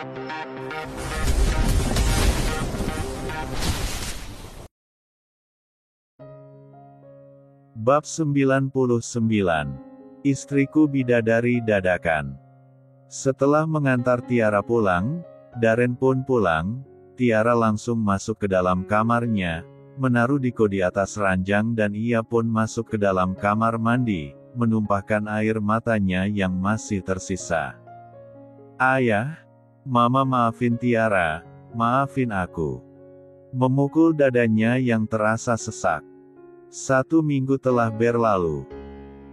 Bab 99. Istriku bidadari dadakan. Setelah mengantar Tiara pulang, Darren pun pulang. Tiara langsung masuk ke dalam kamarnya, menaruh Diko di atas ranjang dan ia pun masuk ke dalam kamar mandi, menumpahkan air matanya yang masih tersisa. Ayah, Mama maafin Tiara, maafin aku. Memukul dadanya yang terasa sesak. 1 minggu telah berlalu.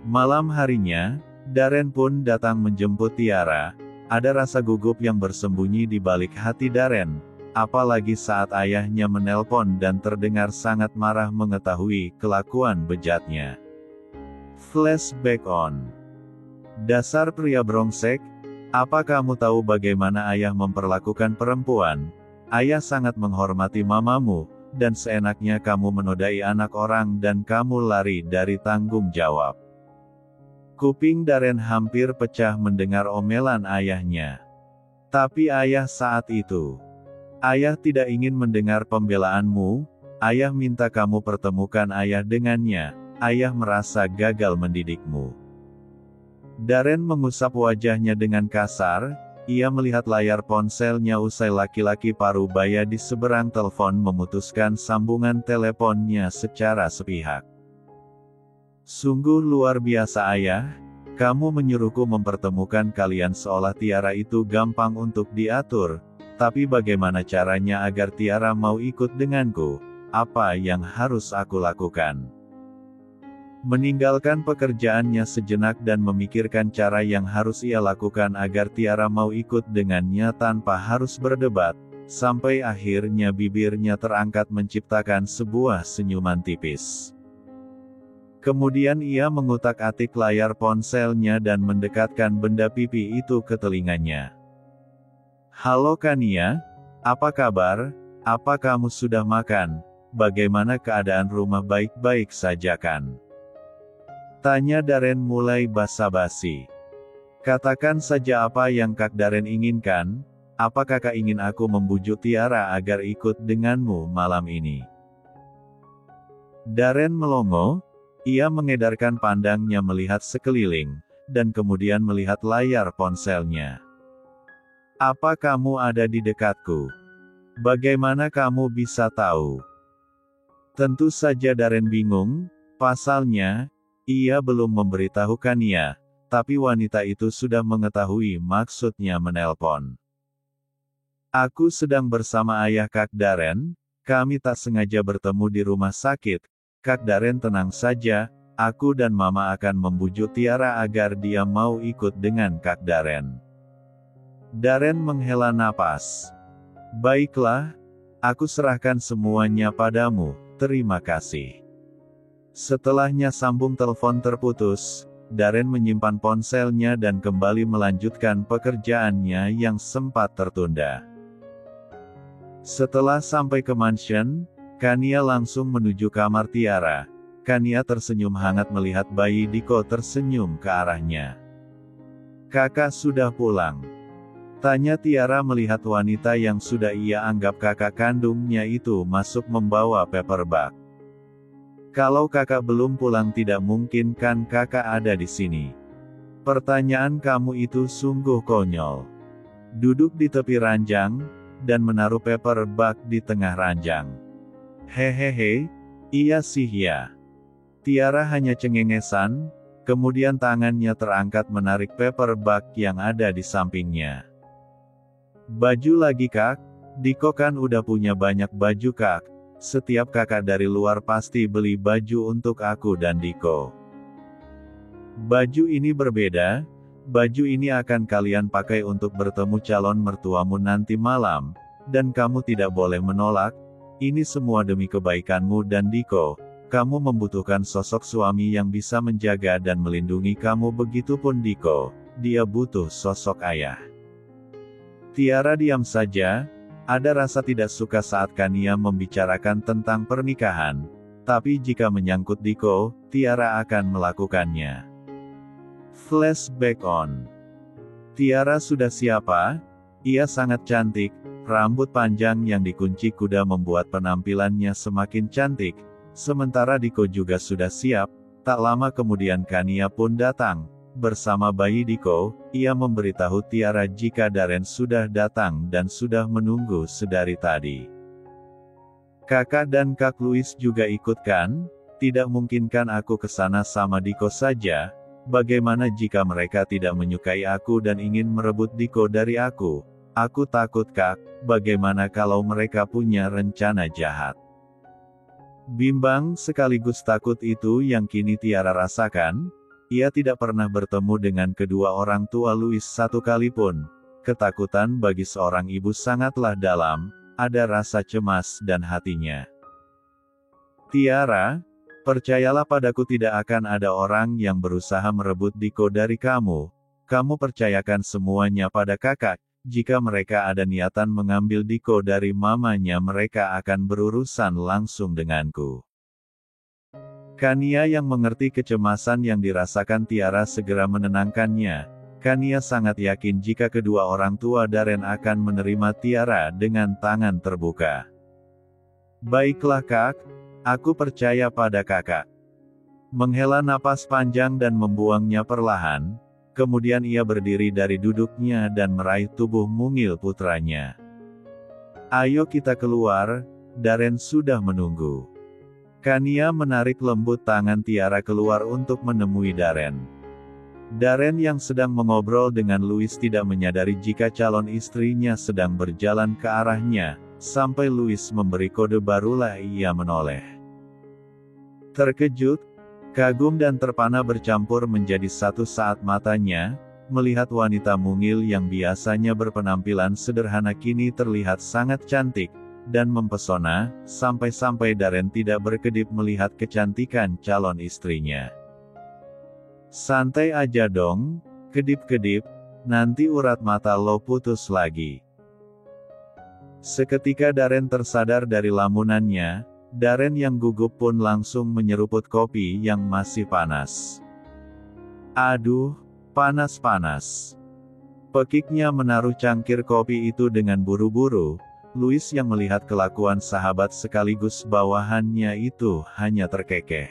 Malam harinya, Darren pun datang menjemput Tiara. Ada rasa gugup yang bersembunyi di balik hati Darren, apalagi saat ayahnya menelpon dan terdengar sangat marah mengetahui kelakuan bejatnya. Flashback on. Dasar pria brengsek, apa kamu tahu bagaimana ayah memperlakukan perempuan? Ayah sangat menghormati mamamu, dan seenaknya kamu menodai anak orang dan kamu lari dari tanggung jawab. Kuping Darren hampir pecah mendengar omelan ayahnya. Tapi ayah saat itu. Ayah tidak ingin mendengar pembelaanmu, ayah minta kamu pertemukan ayah dengannya, ayah merasa gagal mendidikmu. Darren mengusap wajahnya dengan kasar. Ia melihat layar ponselnya usai laki-laki parubaya di seberang telepon memutuskan sambungan teleponnya secara sepihak. Sungguh luar biasa ayah, kamu menyuruhku mempertemukan kalian seolah Tiara itu gampang untuk diatur, tapi bagaimana caranya agar Tiara mau ikut denganku? Apa yang harus aku lakukan? Meninggalkan pekerjaannya sejenak dan memikirkan cara yang harus ia lakukan agar Tiara mau ikut dengannya tanpa harus berdebat, sampai akhirnya bibirnya terangkat menciptakan sebuah senyuman tipis. Kemudian ia mengutak-atik layar ponselnya dan mendekatkan benda pipi itu ke telinganya. Halo Kania, apa kabar? Apa kamu sudah makan? Bagaimana keadaan rumah baik-baik saja kan? Tanya Darren mulai basa-basi. Katakan saja apa yang Kak Darren inginkan, apa kakak ingin aku membujuk Tiara agar ikut denganmu malam ini? Darren melongo, ia mengedarkan pandangnya melihat sekeliling, dan kemudian melihat layar ponselnya. Apa kamu ada di dekatku? Bagaimana kamu bisa tahu? Tentu saja Darren bingung, pasalnya, ia belum memberitahu Kania, tapi wanita itu sudah mengetahui maksudnya menelpon. Aku sedang bersama ayah Kak Darren, kami tak sengaja bertemu di rumah sakit. Kak Darren tenang saja, aku dan Mama akan membujuk Tiara agar dia mau ikut dengan Kak Darren. Darren menghela napas. Baiklah, aku serahkan semuanya padamu, terima kasih. Setelahnya sambung telepon terputus, Darren menyimpan ponselnya dan kembali melanjutkan pekerjaannya yang sempat tertunda. Setelah sampai ke mansion, Kania langsung menuju kamar Tiara. Kania tersenyum hangat melihat bayi Diko tersenyum ke arahnya. Kakak sudah pulang? Tanya Tiara melihat wanita yang sudah ia anggap kakak kandungnya itu masuk membawa paperback. Kalau kakak belum pulang tidak mungkin kan kakak ada di sini. Pertanyaan kamu itu sungguh konyol. Duduk di tepi ranjang, dan menaruh paperback di tengah ranjang. Hehehe, iya sih ya. Tiara hanya cengengesan, kemudian tangannya terangkat menarik paperback yang ada di sampingnya. Baju lagi kak? Diko kan udah punya banyak baju kak. Setiap kakak dari luar pasti beli baju untuk aku dan Diko. Baju ini berbeda, baju ini akan kalian pakai untuk bertemu calon mertuamu nanti malam, dan kamu tidak boleh menolak, ini semua demi kebaikanmu dan Diko, kamu membutuhkan sosok suami yang bisa menjaga dan melindungi kamu begitupun Diko, dia butuh sosok ayah. Tiara diam saja. Ada rasa tidak suka saat Kania membicarakan tentang pernikahan, tapi jika menyangkut Diko, Tiara akan melakukannya. Flashback on. Tiara sudah siapa? Ia sangat cantik, rambut panjang yang dikunci kuda membuat penampilannya semakin cantik, sementara Diko juga sudah siap. Tak lama kemudian Kania pun datang. Bersama bayi Diko, ia memberitahu Tiara jika Darren sudah datang dan sudah menunggu sedari tadi. Kakak dan Kak Louis juga ikut kan? Tidak mungkinkan aku ke sana sama Diko saja? Bagaimana jika mereka tidak menyukai aku dan ingin merebut Diko dari aku? Aku takut Kak, bagaimana kalau mereka punya rencana jahat? Bimbang sekaligus takut itu yang kini Tiara rasakan. Ia tidak pernah bertemu dengan kedua orang tua Louis satu kali pun. Ketakutan bagi seorang ibu sangatlah dalam, ada rasa cemas dan hatinya. Tiara, percayalah padaku, tidak akan ada orang yang berusaha merebut Diko dari kamu. Kamu percayakan semuanya pada kakak. Jika mereka ada niatan mengambil Diko dari mamanya, mereka akan berurusan langsung denganku. Kania yang mengerti kecemasan yang dirasakan Tiara segera menenangkannya. Kania sangat yakin jika kedua orang tua Darren akan menerima Tiara dengan tangan terbuka. Baiklah Kak, aku percaya pada kakak. Menghela napas panjang dan membuangnya perlahan. Kemudian ia berdiri dari duduknya dan meraih tubuh mungil putranya. Ayo kita keluar, Darren sudah menunggu. Kania menarik lembut tangan Tiara keluar untuk menemui Darren. Darren yang sedang mengobrol dengan Louis tidak menyadari jika calon istrinya sedang berjalan ke arahnya, sampai Louis memberi kode barulah ia menoleh. Terkejut, kagum dan terpana bercampur menjadi satu saat matanya, melihat wanita mungil yang biasanya berpenampilan sederhana kini terlihat sangat cantik, dan mempesona, sampai-sampai Darren tidak berkedip melihat kecantikan calon istrinya. Santai aja dong, kedip-kedip, nanti urat mata lo putus lagi. Seketika Darren tersadar dari lamunannya. Darren yang gugup pun langsung menyeruput kopi yang masih panas. Aduh, panas-panas. Pekiknya menaruh cangkir kopi itu dengan buru-buru. Louis yang melihat kelakuan sahabat sekaligus bawahannya itu hanya terkekeh.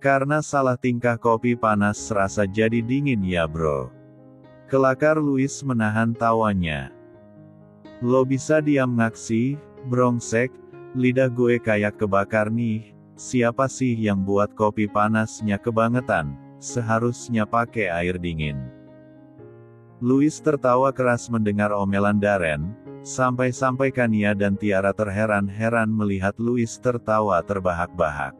Karena salah tingkah kopi panas serasa jadi dingin ya bro. Kelakar Louis menahan tawanya. Lo bisa diam ngak sih, brongsek? Lidah gue kayak kebakar nih. Siapa sih yang buat kopi panasnya kebangetan? Seharusnya pakai air dingin. Louis tertawa keras mendengar omelan Darren. Sampai-sampai Kania dan Tiara terheran-heran melihat Louis tertawa terbahak-bahak.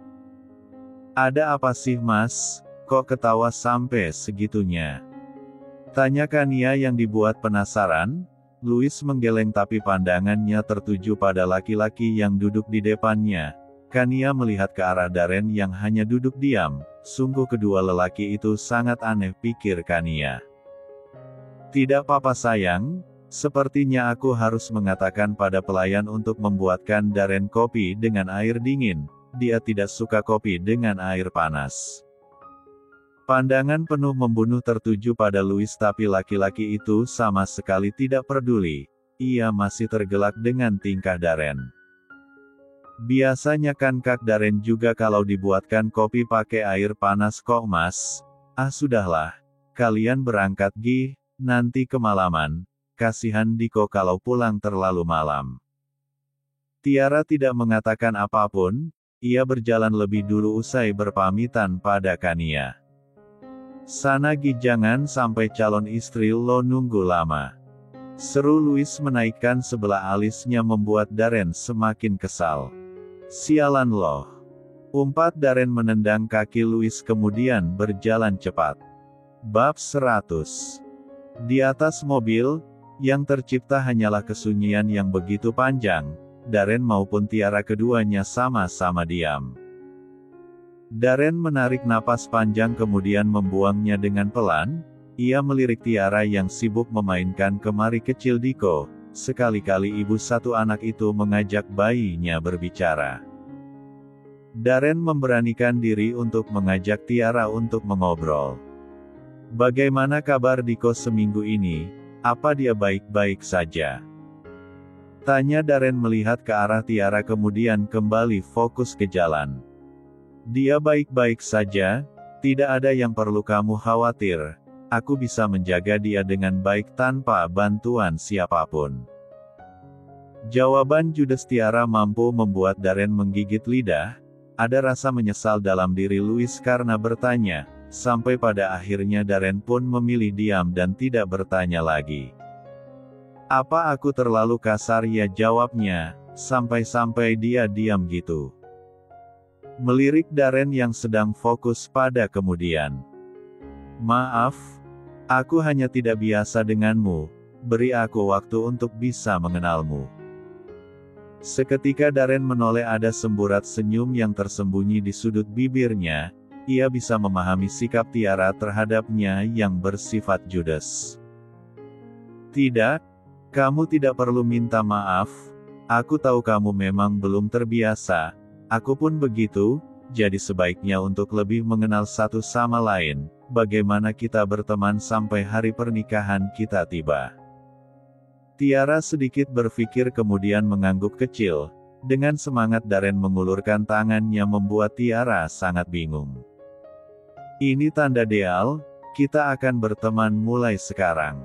Ada apa sih mas? Kok ketawa sampai segitunya? Tanya Kania yang dibuat penasaran. Louis menggeleng tapi pandangannya tertuju pada laki-laki yang duduk di depannya. Kania melihat ke arah Darren yang hanya duduk diam. Sungguh kedua lelaki itu sangat aneh, pikir Kania. Tidak apa-apa sayang, sepertinya aku harus mengatakan pada pelayan untuk membuatkan Darren kopi dengan air dingin. Dia tidak suka kopi dengan air panas. Pandangan penuh membunuh tertuju pada Louis tapi laki-laki itu sama sekali tidak peduli. Ia masih tergelak dengan tingkah Darren. Biasanya kan Kak Darren juga kalau dibuatkan kopi pakai air panas kok mas. Ah sudahlah. Kalian berangkat gi, nanti kemalaman. Kasihan Diko kalau pulang terlalu malam. Tiara tidak mengatakan apapun. Ia berjalan lebih dulu usai berpamitan pada Kania. Sana gi, jangan sampai calon istri lo nunggu lama. Seru Louis menaikkan sebelah alisnya membuat Darren semakin kesal. Sialan loh. Umpat Darren menendang kaki Louis kemudian berjalan cepat. Bab 100. Di atas mobil, yang tercipta hanyalah kesunyian yang begitu panjang. Darren maupun Tiara keduanya sama-sama diam. Darren menarik napas panjang kemudian membuangnya dengan pelan. Ia melirik Tiara yang sibuk memainkan kemari kecil Diko. Sekali-kali ibu satu anak itu mengajak bayinya berbicara. Darren memberanikan diri untuk mengajak Tiara untuk mengobrol. Bagaimana kabar Diko seminggu ini? Apa dia baik-baik saja? Tanya Darren melihat ke arah Tiara kemudian kembali fokus ke jalan. Dia baik-baik saja, tidak ada yang perlu kamu khawatir. Aku bisa menjaga dia dengan baik tanpa bantuan siapapun. Jawaban judes Tiara mampu membuat Darren menggigit lidah. Ada rasa menyesal dalam diri Louis karena bertanya, sampai pada akhirnya Darren pun memilih diam dan tidak bertanya lagi. Apa aku terlalu kasar ya, jawabnya, sampai-sampai dia diam gitu. Melirik Darren yang sedang fokus pada kemudian. Maaf, aku hanya tidak biasa denganmu, beri aku waktu untuk bisa mengenalmu. Seketika Darren menoleh, ada semburat senyum yang tersembunyi di sudut bibirnya, ia bisa memahami sikap Tiara terhadapnya yang bersifat judes. Tidak, kamu tidak perlu minta maaf, aku tahu kamu memang belum terbiasa. Aku pun begitu, jadi sebaiknya untuk lebih mengenal satu sama lain, bagaimana kita berteman sampai hari pernikahan kita tiba. Tiara sedikit berpikir kemudian mengangguk kecil. Dengan semangat Darren mengulurkan tangannya membuat Tiara sangat bingung. Ini tanda deal, kita akan berteman mulai sekarang.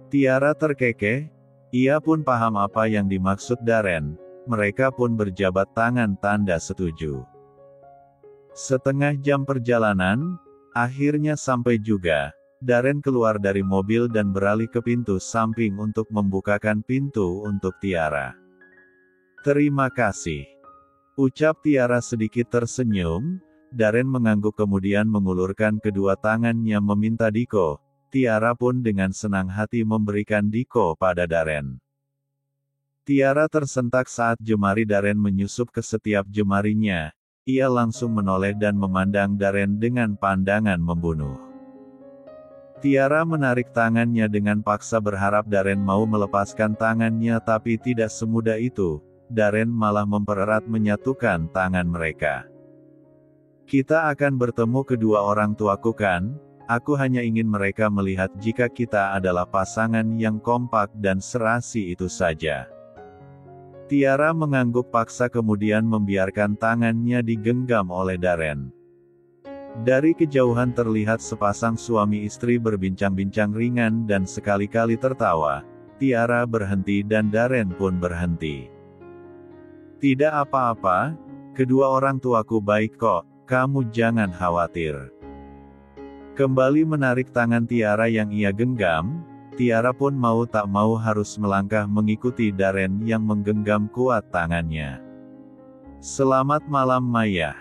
Tiara terkekeh, ia pun paham apa yang dimaksud Darren. Mereka pun berjabat tangan tanda setuju. Setengah jam perjalanan, akhirnya sampai juga. Darren keluar dari mobil dan beralih ke pintu samping untuk membukakan pintu untuk Tiara. Terima kasih. Ucap Tiara sedikit tersenyum. Darren mengangguk kemudian mengulurkan kedua tangannya meminta diko. Tiara pun dengan senang hati memberikan diko pada Darren. Tiara tersentak saat jemari Darren menyusup ke setiap jemarinya. Ia langsung menoleh dan memandang Darren dengan pandangan membunuh. Tiara menarik tangannya dengan paksa berharap Darren mau melepaskan tangannya, tapi tidak semudah itu. Darren malah mempererat menyatukan tangan mereka. Kita akan bertemu kedua orang tuaku kan? Aku hanya ingin mereka melihat jika kita adalah pasangan yang kompak dan serasi, itu saja. Tiara mengangguk paksa kemudian membiarkan tangannya digenggam oleh Darren. Dari kejauhan terlihat sepasang suami istri berbincang-bincang ringan dan sekali-kali tertawa. Tiara berhenti dan Darren pun berhenti. Tidak apa-apa, kedua orang tuaku baik kok, kamu jangan khawatir. Kembali menarik tangan Tiara yang ia genggam, Tiara pun mau tak mau harus melangkah mengikuti Darren yang menggenggam kuat tangannya. Selamat malam Maya.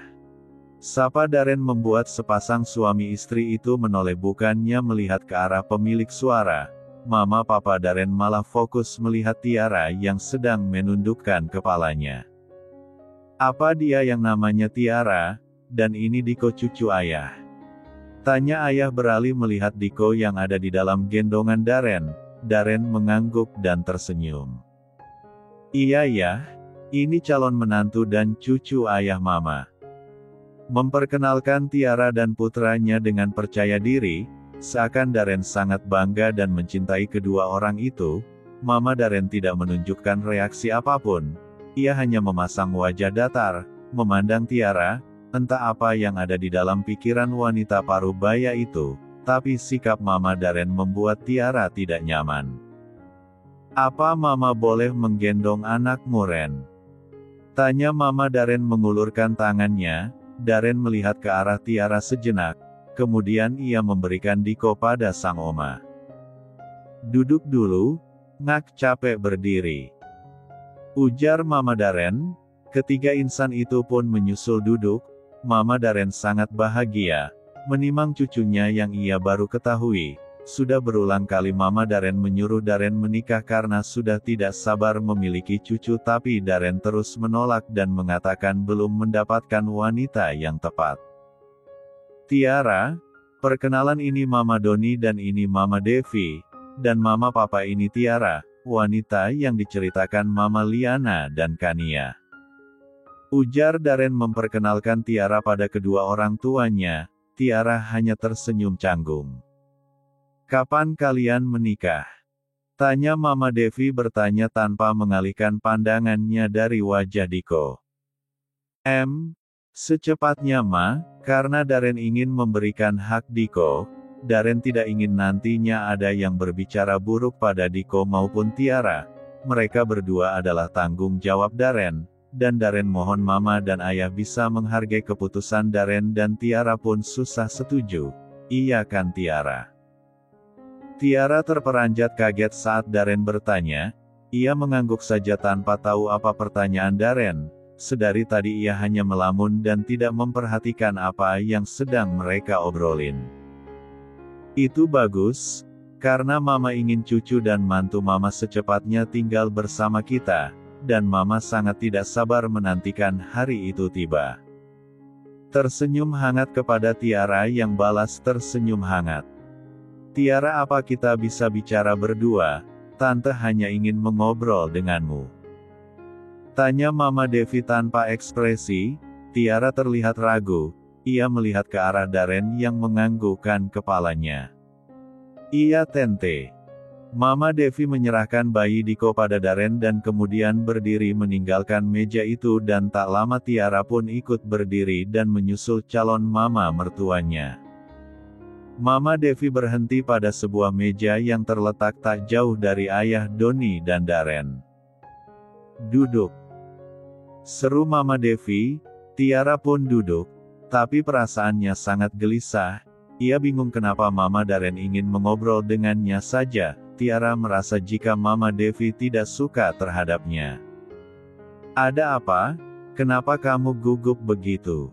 Sapa Darren membuat sepasang suami istri itu menoleh, bukannya melihat ke arah pemilik suara. Mama papa Darren malah fokus melihat Tiara yang sedang menundukkan kepalanya. Apa dia yang namanya Tiara? Dan ini Diko cucu ayah? Tanya ayah beralih melihat Diko yang ada di dalam gendongan Darren. Darren mengangguk dan tersenyum. Iya ya, ini calon menantu dan cucu ayah mama. Memperkenalkan Tiara dan putranya dengan percaya diri, seakan Darren sangat bangga dan mencintai kedua orang itu. Mama Darren tidak menunjukkan reaksi apapun. Ia hanya memasang wajah datar, memandang Tiara. Entah apa yang ada di dalam pikiran wanita paruh baya itu, tapi sikap Mama Darren membuat Tiara tidak nyaman. Apa Mama boleh menggendong anakmu, Ren? Tanya Mama Darren mengulurkan tangannya. Darren melihat ke arah Tiara sejenak, kemudian ia memberikan Diko pada sang oma. Duduk dulu, ngak capek berdiri. Ujar Mama Darren. Ketiga insan itu pun menyusul duduk. Mama Darren sangat bahagia, menimang cucunya yang ia baru ketahui. Sudah berulang kali Mama Darren menyuruh Darren menikah karena sudah tidak sabar memiliki cucu, tapi Darren terus menolak dan mengatakan belum mendapatkan wanita yang tepat. Tiara, perkenalan, ini Mama Doni dan ini Mama Devi, dan Mama Papa ini Tiara, wanita yang diceritakan Mama Liana dan Kania. Ujar Darren memperkenalkan Tiara pada kedua orang tuanya. Tiara hanya tersenyum canggung. Kapan kalian menikah? Tanya Mama Devi bertanya tanpa mengalihkan pandangannya dari wajah Diko. Secepatnya Ma, karena Darren ingin memberikan hak Diko, Darren tidak ingin nantinya ada yang berbicara buruk pada Diko maupun Tiara. Mereka berdua adalah tanggung jawab Darren, dan Darren mohon Mama dan Ayah bisa menghargai keputusan Darren dan Tiara pun susah setuju. Iya kan Tiara? Tiara terperanjat kaget saat Darren bertanya. Ia mengangguk saja tanpa tahu apa pertanyaan Darren. Sedari tadi ia hanya melamun dan tidak memperhatikan apa yang sedang mereka obrolin. Itu bagus, karena Mama ingin cucu dan mantu Mama secepatnya tinggal bersama kita, dan Mama sangat tidak sabar menantikan hari itu tiba. Tersenyum hangat kepada Tiara yang balas tersenyum hangat. Tiara, apa kita bisa bicara berdua? Tante hanya ingin mengobrol denganmu. Tanya Mama Devi tanpa ekspresi. Tiara terlihat ragu. Ia melihat ke arah Darren yang menganggukkan kepalanya. Iya Tante. Mama Devi menyerahkan bayi Diko pada Darren dan kemudian berdiri meninggalkan meja itu, dan tak lama Tiara pun ikut berdiri dan menyusul calon mama mertuanya. Mama Devi berhenti pada sebuah meja yang terletak tak jauh dari Ayah Doni dan Darren. Duduk. Seru Mama Devi. Tiara pun duduk. Tapi perasaannya sangat gelisah. Ia bingung kenapa Mama Darren ingin mengobrol dengannya saja. Tiara merasa jika Mama Devi tidak suka terhadapnya. Ada apa? Kenapa kamu gugup begitu?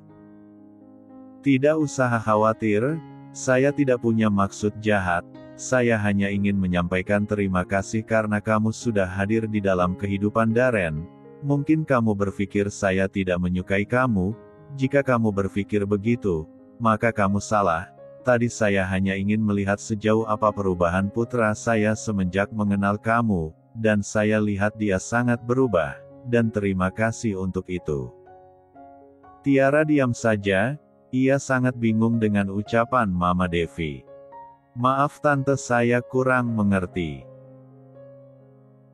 Tidak usah khawatir. Saya tidak punya maksud jahat, saya hanya ingin menyampaikan terima kasih karena kamu sudah hadir di dalam kehidupan Darren. Mungkin kamu berpikir saya tidak menyukai kamu. Jika kamu berpikir begitu, maka kamu salah. Tadi saya hanya ingin melihat sejauh apa perubahan putra saya semenjak mengenal kamu, dan saya lihat dia sangat berubah, dan terima kasih untuk itu. Tiara diam saja. Ia sangat bingung dengan ucapan Mama Devi. Maaf Tante, saya kurang mengerti.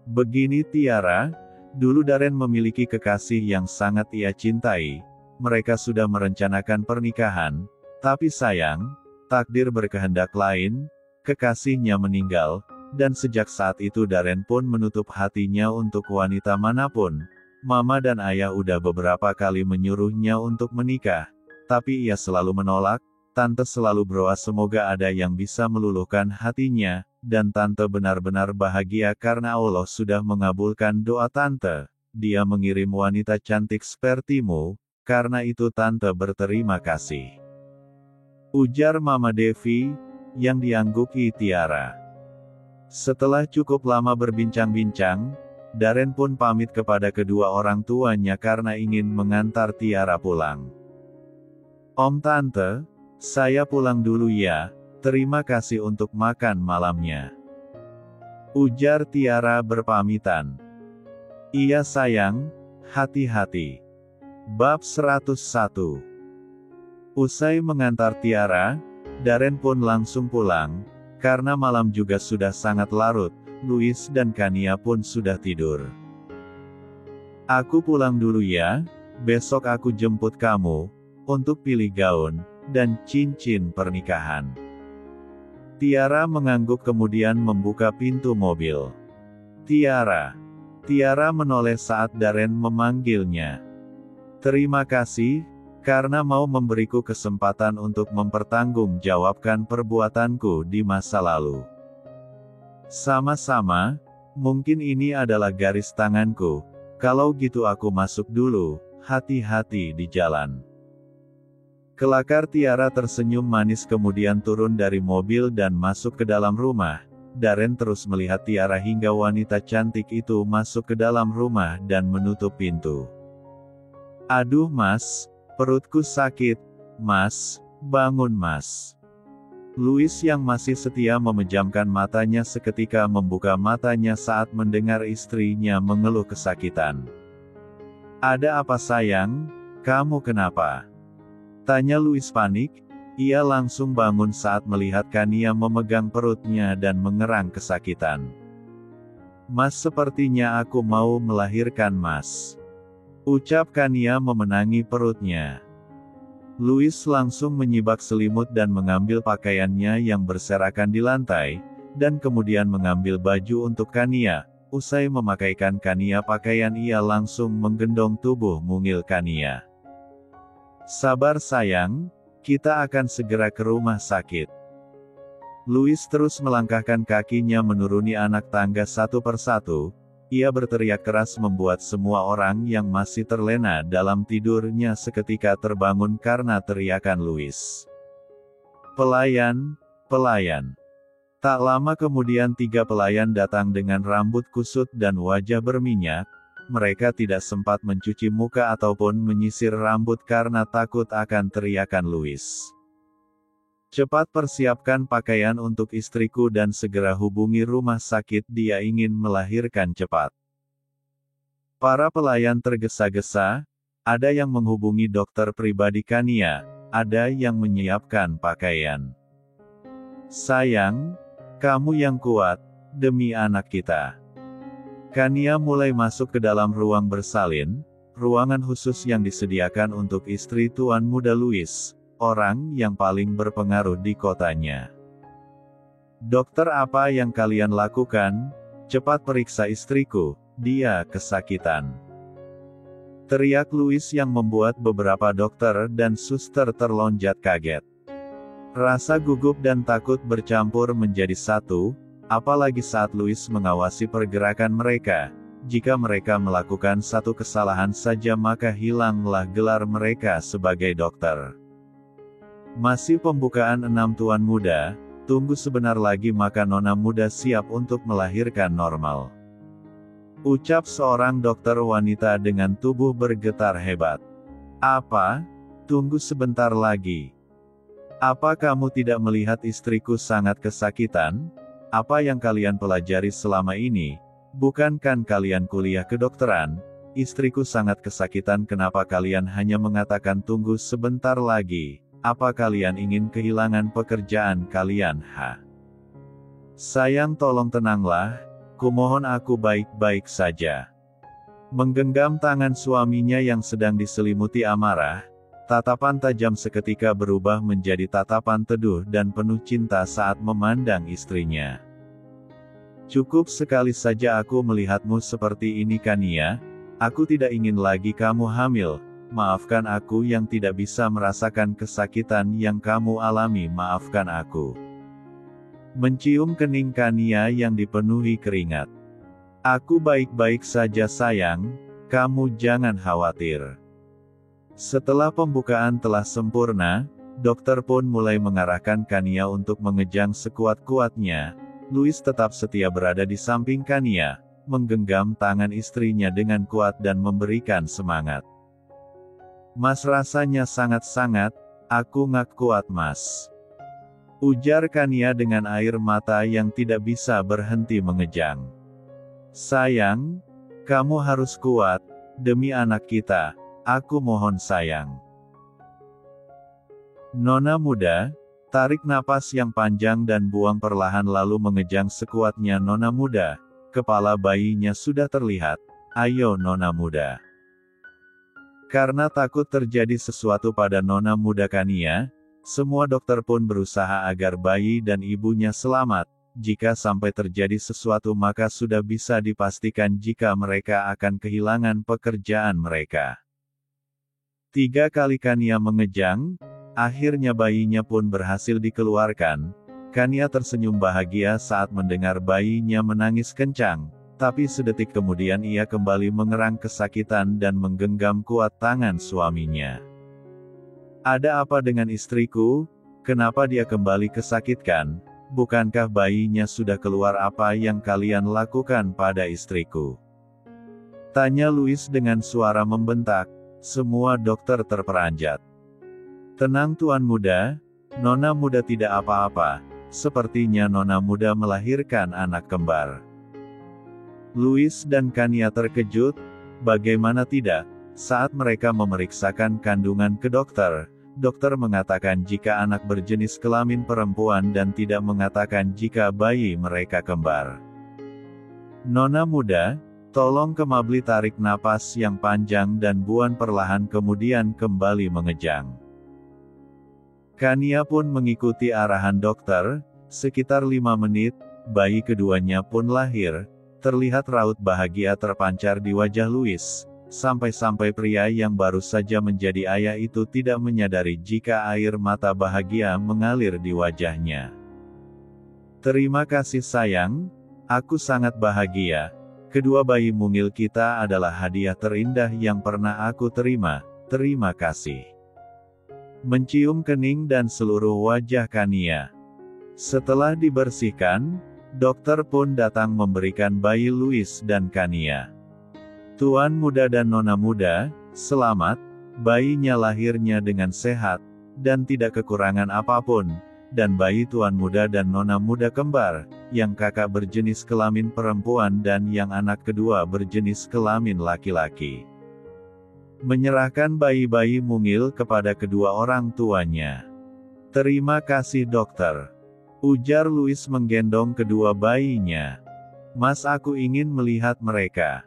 Begini Tiara, dulu Darren memiliki kekasih yang sangat ia cintai. Mereka sudah merencanakan pernikahan, tapi sayang, takdir berkehendak lain, kekasihnya meninggal, dan sejak saat itu Darren pun menutup hatinya untuk wanita manapun. Mama dan Ayah udah beberapa kali menyuruhnya untuk menikah. Tapi ia selalu menolak. Tante selalu berdoa semoga ada yang bisa meluluhkan hatinya, dan Tante benar-benar bahagia karena Allah sudah mengabulkan doa Tante. Dia mengirim wanita cantik sepertimu, karena itu Tante berterima kasih. Ujar Mama Devi, yang diangguki Tiara. Setelah cukup lama berbincang-bincang, Darren pun pamit kepada kedua orang tuanya karena ingin mengantar Tiara pulang. Om Tante, saya pulang dulu ya, terima kasih untuk makan malamnya. Ujar Tiara berpamitan. Iya sayang, hati-hati. Bab 101. Usai mengantar Tiara, Darren pun langsung pulang, karena malam juga sudah sangat larut, Louis dan Kania pun sudah tidur. Aku pulang dulu ya, besok aku jemput kamu, untuk pilih gaun, dan cincin pernikahan. Tiara mengangguk kemudian membuka pintu mobil. Tiara. Tiara menoleh saat Darren memanggilnya. Terima kasih, karena mau memberiku kesempatan untuk mempertanggungjawabkan perbuatanku di masa lalu. Sama-sama, mungkin ini adalah garis tanganku. Kalau gitu aku masuk dulu, hati-hati di jalan. Kelakar Tiara tersenyum manis kemudian turun dari mobil dan masuk ke dalam rumah. Darren terus melihat Tiara hingga wanita cantik itu masuk ke dalam rumah dan menutup pintu. Aduh Mas, perutku sakit. Mas, bangun Mas. Louis yang masih setia memejamkan matanya seketika membuka matanya saat mendengar istrinya mengeluh kesakitan. Ada apa sayang? Kamu kenapa? Tanya Louis panik. Ia langsung bangun saat melihat Kania memegang perutnya dan mengerang kesakitan. Mas, sepertinya aku mau melahirkan, Mas. Ucap Kania memenangi perutnya. Louis langsung menyibak selimut dan mengambil pakaiannya yang berserakan di lantai, dan kemudian mengambil baju untuk Kania. Usai memakaikan Kania pakaian, ia langsung menggendong tubuh mungil Kania. Sabar sayang, kita akan segera ke rumah sakit. Louis terus melangkahkan kakinya menuruni anak tangga satu persatu. Ia berteriak keras membuat semua orang yang masih terlena dalam tidurnya seketika terbangun karena teriakan Louis. Pelayan, pelayan. Tak lama kemudian 3 pelayan datang dengan rambut kusut dan wajah berminyak. Mereka tidak sempat mencuci muka ataupun menyisir rambut karena takut akan teriakan Louis. Cepat persiapkan pakaian untuk istriku dan segera hubungi rumah sakit, dia ingin melahirkan cepat. Para pelayan tergesa-gesa, ada yang menghubungi dokter pribadi Kania, ada yang menyiapkan pakaian. Sayang, kamu yang kuat, demi anak kita. Kania mulai masuk ke dalam ruang bersalin, ruangan khusus yang disediakan untuk istri Tuan Muda Louis, orang yang paling berpengaruh di kotanya. Dokter, apa yang kalian lakukan? Cepat periksa istriku, dia kesakitan. Teriak Louis yang membuat beberapa dokter dan suster terlonjak kaget. Rasa gugup dan takut bercampur menjadi satu, apalagi saat Louis mengawasi pergerakan mereka. Jika mereka melakukan satu kesalahan saja maka hilanglah gelar mereka sebagai dokter. Masih pembukaan 6 Tuan Muda, tunggu sebentar lagi maka Nona Muda siap untuk melahirkan normal. Ucap seorang dokter wanita dengan tubuh bergetar hebat. Apa? Tunggu sebentar lagi. Apa kamu tidak melihat istriku sangat kesakitan? Apa yang kalian pelajari selama ini? Bukankah kalian kuliah kedokteran? Istriku sangat kesakitan, kenapa kalian hanya mengatakan tunggu sebentar lagi? Apa kalian ingin kehilangan pekerjaan kalian? Sayang, tolong tenanglah, kumohon, aku baik-baik saja. Menggenggam tangan suaminya yang sedang diselimuti amarah, tatapan tajam seketika berubah menjadi tatapan teduh dan penuh cinta saat memandang istrinya. Cukup sekali saja aku melihatmu seperti ini, Kania. Aku tidak ingin lagi kamu hamil. Maafkan aku yang tidak bisa merasakan kesakitan yang kamu alami, maafkan aku. Mencium kening Kania yang dipenuhi keringat. Aku baik-baik saja sayang, kamu jangan khawatir. Setelah pembukaan telah sempurna, dokter pun mulai mengarahkan Kania untuk mengejang sekuat-kuatnya. Louis tetap setia berada di samping Kania, menggenggam tangan istrinya dengan kuat dan memberikan semangat. Mas, rasanya sangat-sangat, aku nggak kuat mas. Ujar Kania dengan air mata yang tidak bisa berhenti mengejang. Sayang, kamu harus kuat, demi anak kita, aku mohon sayang. Nona Muda, tarik napas yang panjang dan buang perlahan lalu mengejang sekuatnya Nona Muda, kepala bayinya sudah terlihat, ayo Nona Muda. Karena takut terjadi sesuatu pada Nona Muda Kania, semua dokter pun berusaha agar bayi dan ibunya selamat. Jika sampai terjadi sesuatu maka sudah bisa dipastikan jika mereka akan kehilangan pekerjaan mereka. 3 kali Kania mengejang, akhirnya bayinya pun berhasil dikeluarkan. Kania tersenyum bahagia saat mendengar bayinya menangis kencang. Tapi sedetik kemudian ia kembali mengerang kesakitan dan menggenggam kuat tangan suaminya. Ada apa dengan istriku? Kenapa dia kembali kesakitkan? Bukankah bayinya sudah keluar? Apa yang kalian lakukan pada istriku? Tanya Louis dengan suara membentak. Semua dokter terperanjat. Tenang Tuan Muda, Nona Muda tidak apa-apa. Sepertinya Nona Muda melahirkan anak kembar. Louis dan Kania terkejut, bagaimana tidak, saat mereka memeriksakan kandungan ke dokter, dokter mengatakan jika anak berjenis kelamin perempuan dan tidak mengatakan jika bayi mereka kembar. Nona muda, tolong Kemabli tarik napas yang panjang dan buan perlahan kemudian kembali mengejang. Kania pun mengikuti arahan dokter, sekitar 5 menit, bayi keduanya pun lahir, terlihat raut bahagia terpancar di wajah Louis, sampai-sampai pria yang baru saja menjadi ayah itu tidak menyadari jika air mata bahagia mengalir di wajahnya. Terima kasih sayang, aku sangat bahagia. Kedua bayi mungil kita adalah hadiah terindah yang pernah aku terima, terima kasih. Mencium kening dan seluruh wajah Kania. Setelah dibersihkan, dokter pun datang memberikan bayi Louis dan Kania. Tuan muda dan nona muda, selamat, bayinya lahirnya dengan sehat, dan tidak kekurangan apapun, dan bayi tuan muda dan nona muda kembar, yang kakak berjenis kelamin perempuan dan yang anak kedua berjenis kelamin laki-laki. Menyerahkan bayi-bayi mungil kepada kedua orang tuanya. Terima kasih dokter, ujar Louis menggendong kedua bayinya. Mas, aku ingin melihat mereka.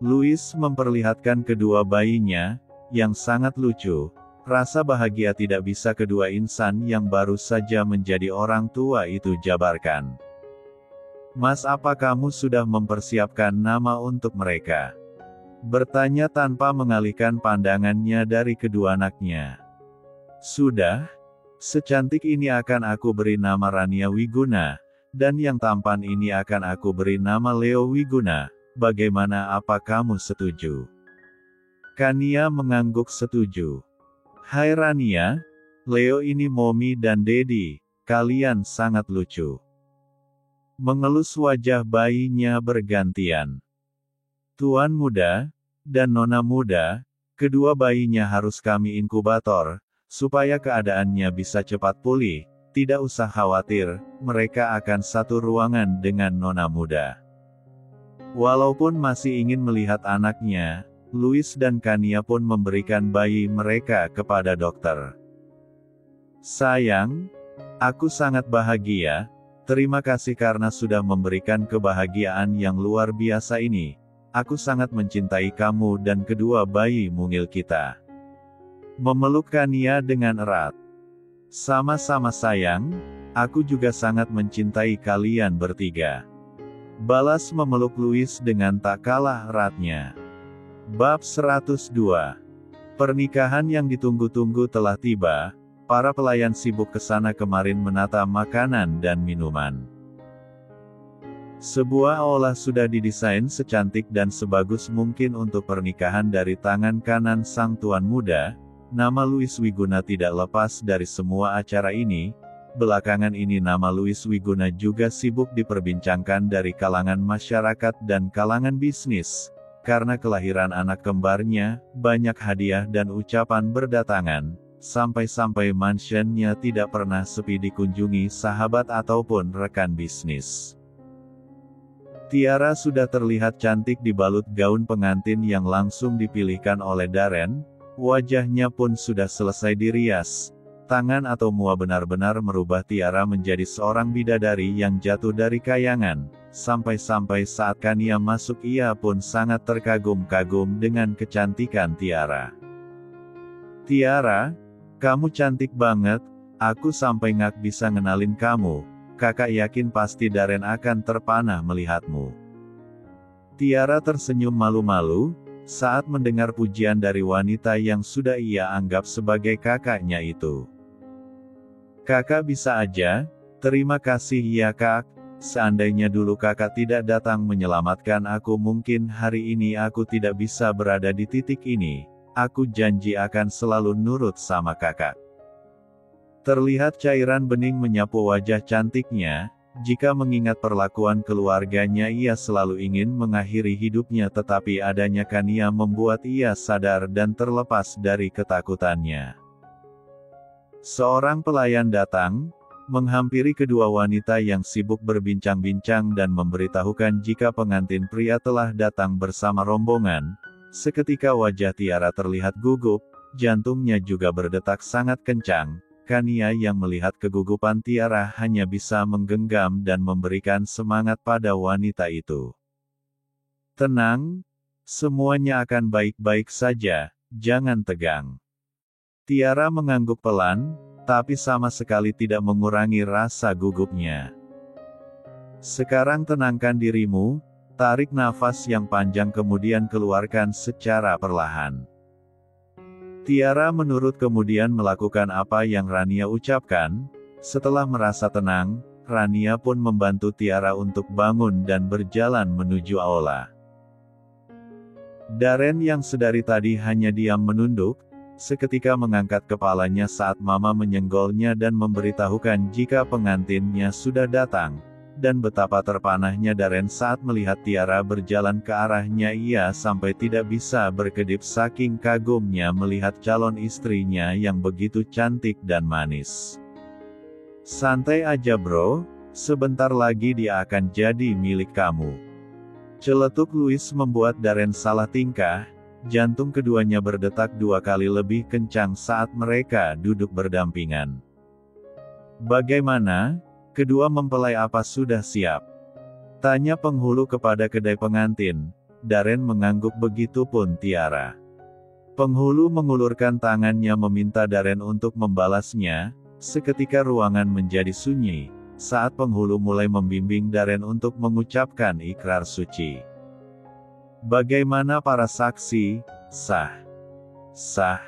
Louis memperlihatkan kedua bayinya, yang sangat lucu. Rasa bahagia tidak bisa kedua insan yang baru saja menjadi orang tua itu jabarkan. Mas, apa kamu sudah mempersiapkan nama untuk mereka? Bertanya tanpa mengalihkan pandangannya dari kedua anaknya. Sudah, secantik ini akan aku beri nama Rania Wiguna, dan yang tampan ini akan aku beri nama Leo Wiguna. Bagaimana, apa kamu setuju? Kania mengangguk setuju. Hai Rania, Leo ini Mommy dan Daddy, kalian sangat lucu. Mengelus wajah bayinya bergantian. Tuan muda, dan nona muda, kedua bayinya harus kami inkubator, supaya keadaannya bisa cepat pulih, tidak usah khawatir, mereka akan satu ruangan dengan nona muda. Walaupun masih ingin melihat anaknya, Louis dan Kania pun memberikan bayi mereka kepada dokter. Sayang, aku sangat bahagia, terima kasih karena sudah memberikan kebahagiaan yang luar biasa ini. Aku sangat mencintai kamu dan kedua bayi mungil kita. Memeluk Kania dengan erat. Sama-sama sayang, aku juga sangat mencintai kalian bertiga. Balas memeluk Louis dengan tak kalah eratnya. Bab 102. Pernikahan yang ditunggu-tunggu telah tiba, para pelayan sibuk kesana kemarin menata makanan dan minuman. Sebuah aula sudah didesain secantik dan sebagus mungkin untuk pernikahan dari tangan kanan sang tuan muda. Nama Louis Wiguna tidak lepas dari semua acara ini. Belakangan ini nama Louis Wiguna juga sibuk diperbincangkan dari kalangan masyarakat dan kalangan bisnis. Karena kelahiran anak kembarnya, banyak hadiah dan ucapan berdatangan, sampai-sampai mansionnya tidak pernah sepi dikunjungi sahabat ataupun rekan bisnis. Tiara sudah terlihat cantik dibalut gaun pengantin yang langsung dipilihkan oleh Darren, wajahnya pun sudah selesai dirias. Tangan atau mua benar-benar merubah Tiara menjadi seorang bidadari yang jatuh dari kayangan, sampai-sampai saat Kania masuk ia pun sangat terkagum-kagum dengan kecantikan Tiara. Tiara, kamu cantik banget, aku sampai nggak bisa ngenalin kamu. Kakak yakin pasti Darren akan terpanah melihatmu. Tiara tersenyum malu-malu, saat mendengar pujian dari wanita yang sudah ia anggap sebagai kakaknya itu. Kakak bisa aja, terima kasih ya kak, seandainya dulu kakak tidak datang menyelamatkan aku mungkin hari ini aku tidak bisa berada di titik ini, aku janji akan selalu nurut sama kakak. Terlihat cairan bening menyapu wajah cantiknya, jika mengingat perlakuan keluarganya ia selalu ingin mengakhiri hidupnya tetapi adanya Kania membuat ia sadar dan terlepas dari ketakutannya. Seorang pelayan datang, menghampiri kedua wanita yang sibuk berbincang-bincang dan memberitahukan jika pengantin pria telah datang bersama rombongan. Seketika wajah Tiara terlihat gugup, jantungnya juga berdetak sangat kencang. Kania yang melihat kegugupan Tiara hanya bisa menggenggam dan memberikan semangat pada wanita itu. Tenang, semuanya akan baik-baik saja, jangan tegang. Tiara mengangguk pelan, tapi sama sekali tidak mengurangi rasa gugupnya. Sekarang tenangkan dirimu, tarik nafas yang panjang kemudian keluarkan secara perlahan. Tiara menurut kemudian melakukan apa yang Rania ucapkan. Setelah merasa tenang, Rania pun membantu Tiara untuk bangun dan berjalan menuju aula. Darren yang sedari tadi hanya diam menunduk, seketika mengangkat kepalanya saat Mama menyenggolnya dan memberitahukan jika pengantinnya sudah datang, dan betapa terpanahnya Darren saat melihat Tiara berjalan ke arahnya. Ia sampai tidak bisa berkedip saking kagumnya melihat calon istrinya yang begitu cantik dan manis. Santai aja bro, sebentar lagi dia akan jadi milik kamu. Celetuk Louis membuat Darren salah tingkah, jantung keduanya berdetak 2 kali lebih kencang saat mereka duduk berdampingan. Bagaimana? Kedua mempelai apa sudah siap? Tanya penghulu kepada kedai pengantin. Darren mengangguk, begitu pun Tiara. Penghulu mengulurkan tangannya meminta Darren untuk membalasnya. Seketika ruangan menjadi sunyi, saat penghulu mulai membimbing Darren untuk mengucapkan ikrar suci. Bagaimana para saksi? Sah. Sah.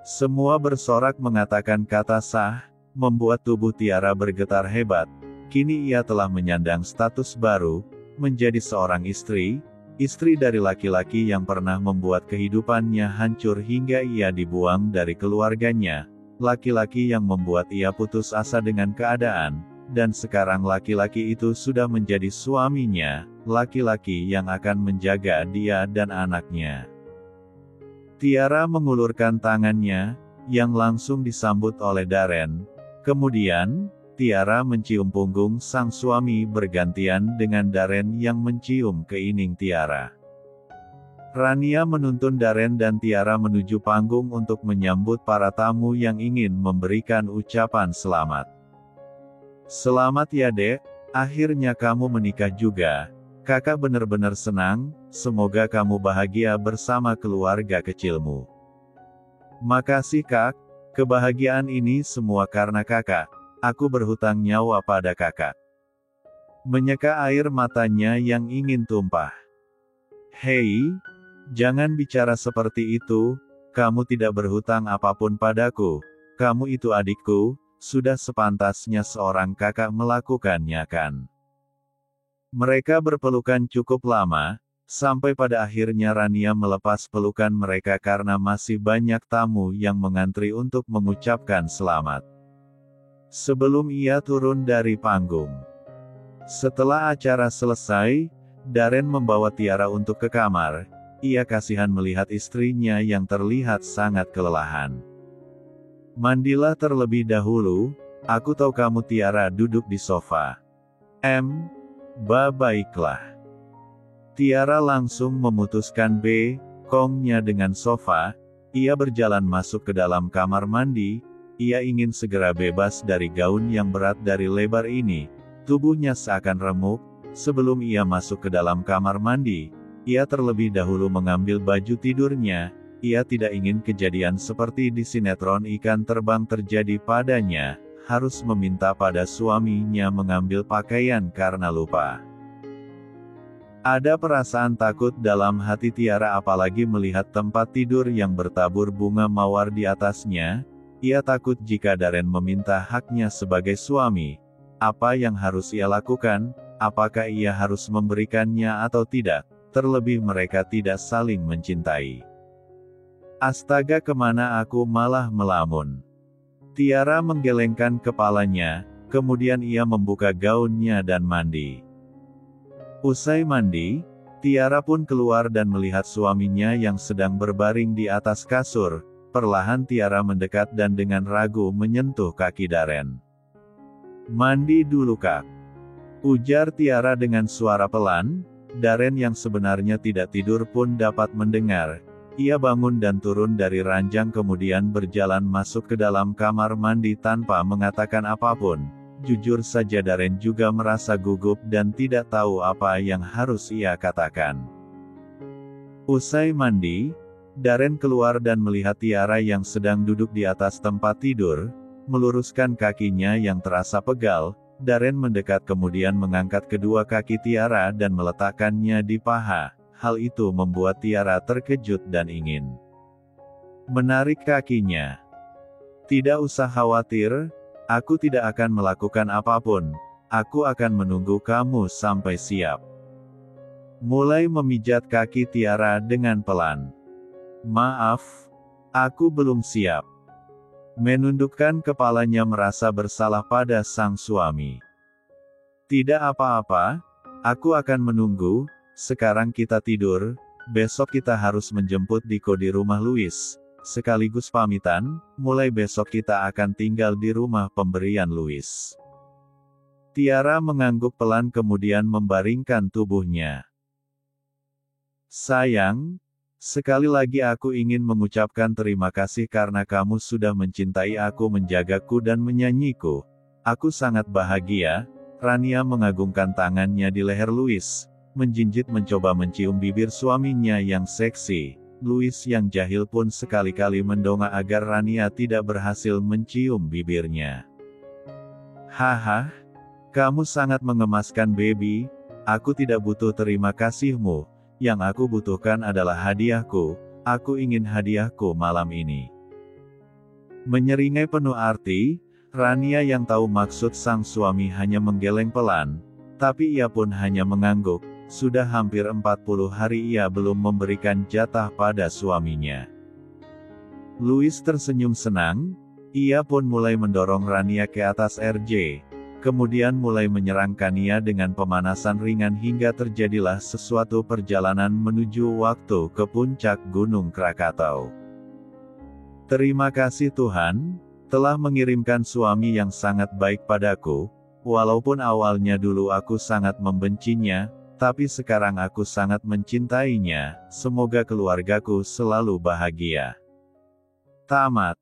Semua bersorak mengatakan kata sah, membuat tubuh Tiara bergetar hebat. Kini ia telah menyandang status baru, menjadi seorang istri, istri dari laki-laki yang pernah membuat kehidupannya hancur hingga ia dibuang dari keluarganya. Laki-laki yang membuat ia putus asa dengan keadaan, dan sekarang laki-laki itu sudah menjadi suaminya, laki-laki yang akan menjaga dia dan anaknya. Tiara mengulurkan tangannya, yang langsung disambut oleh Darren. Kemudian, Tiara mencium punggung sang suami bergantian dengan Darren yang mencium keining Tiara. Rania menuntun Darren dan Tiara menuju panggung untuk menyambut para tamu yang ingin memberikan ucapan selamat. Selamat ya dek, akhirnya kamu menikah juga. Kakak benar-benar senang, semoga kamu bahagia bersama keluarga kecilmu. Makasih kak, kebahagiaan ini semua karena kakak. Aku berhutang nyawa pada kakak. Menyeka air matanya yang ingin tumpah. Hei, jangan bicara seperti itu, kamu tidak berhutang apapun padaku, kamu itu adikku, sudah sepantasnya seorang kakak melakukannya kan. Mereka berpelukan cukup lama, sampai pada akhirnya Rania melepas pelukan mereka karena masih banyak tamu yang mengantri untuk mengucapkan selamat. Sebelum ia turun dari panggung. Setelah acara selesai, Darren membawa Tiara untuk ke kamar. Ia kasihan melihat istrinya yang terlihat sangat kelelahan. Mandilah terlebih dahulu, aku tahu kamu. Tiara duduk di sofa. Baiklah. Tiara langsung memutuskan kongnya dengan sofa. Ia berjalan masuk ke dalam kamar mandi. Ia ingin segera bebas dari gaun yang berat dari lebar ini. Tubuhnya seakan remuk. Sebelum ia masuk ke dalam kamar mandi, ia terlebih dahulu mengambil baju tidurnya. Ia tidak ingin kejadian seperti di sinetron ikan terbang terjadi padanya, harus meminta pada suaminya mengambil pakaian karena lupa. Ada perasaan takut dalam hati Tiara apalagi melihat tempat tidur yang bertabur bunga mawar di atasnya. Ia takut jika Darren meminta haknya sebagai suami. Apa yang harus ia lakukan? Apakah ia harus memberikannya atau tidak? Terlebih mereka tidak saling mencintai. Astaga, kemana aku malah melamun. Tiara menggelengkan kepalanya, kemudian ia membuka gaunnya dan mandi. Usai mandi, Tiara pun keluar dan melihat suaminya yang sedang berbaring di atas kasur. Perlahan Tiara mendekat dan dengan ragu menyentuh kaki Darren. Mandi dulu kak, ujar Tiara dengan suara pelan. Darren yang sebenarnya tidak tidur pun dapat mendengar. Ia bangun dan turun dari ranjang kemudian berjalan masuk ke dalam kamar mandi tanpa mengatakan apapun. Jujur saja Daren juga merasa gugup dan tidak tahu apa yang harus ia katakan. Usai mandi, Daren keluar dan melihat Tiara yang sedang duduk di atas tempat tidur, meluruskan kakinya yang terasa pegal. Daren mendekat kemudian mengangkat kedua kaki Tiara dan meletakkannya di paha. Hal itu membuat Tiara terkejut dan ingin menarik kakinya. Tidak usah khawatir, aku tidak akan melakukan apapun. Aku akan menunggu kamu sampai siap. Mulai memijat kaki Tiara dengan pelan. Maaf, aku belum siap. Menundukkan kepalanya merasa bersalah pada sang suami. Tidak apa-apa, aku akan menunggu. Sekarang kita tidur, besok kita harus menjemput Diko di rumah Louis. Sekaligus pamitan, mulai besok kita akan tinggal di rumah pemberian Louis. Tiara mengangguk pelan kemudian membaringkan tubuhnya. Sayang, sekali lagi aku ingin mengucapkan terima kasih karena kamu sudah mencintai aku, menjagaku dan menyanyiku. Aku sangat bahagia. Rania mengagungkan tangannya di leher Louis, menjinjit mencoba mencium bibir suaminya yang seksi. Louis yang jahil pun sekali-kali mendongak agar Rania tidak berhasil mencium bibirnya. Haha, kamu sangat mengemaskan baby, aku tidak butuh terima kasihmu, yang aku butuhkan adalah hadiahku, aku ingin hadiahku malam ini. Menyeringai penuh arti, Rania yang tahu maksud sang suami hanya menggeleng pelan, tapi ia pun hanya mengangguk. Sudah hampir 40 hari ia belum memberikan jatah pada suaminya. Louis tersenyum senang, ia pun mulai mendorong Rania ke atas RJ, kemudian mulai menyerangkan ia dengan pemanasan ringan hingga terjadilah sesuatu perjalanan menuju waktu ke puncak Gunung Krakatau. Terima kasih Tuhan, telah mengirimkan suami yang sangat baik padaku, walaupun awalnya dulu aku sangat membencinya, tapi sekarang aku sangat mencintainya, semoga keluargaku selalu bahagia. Tamat.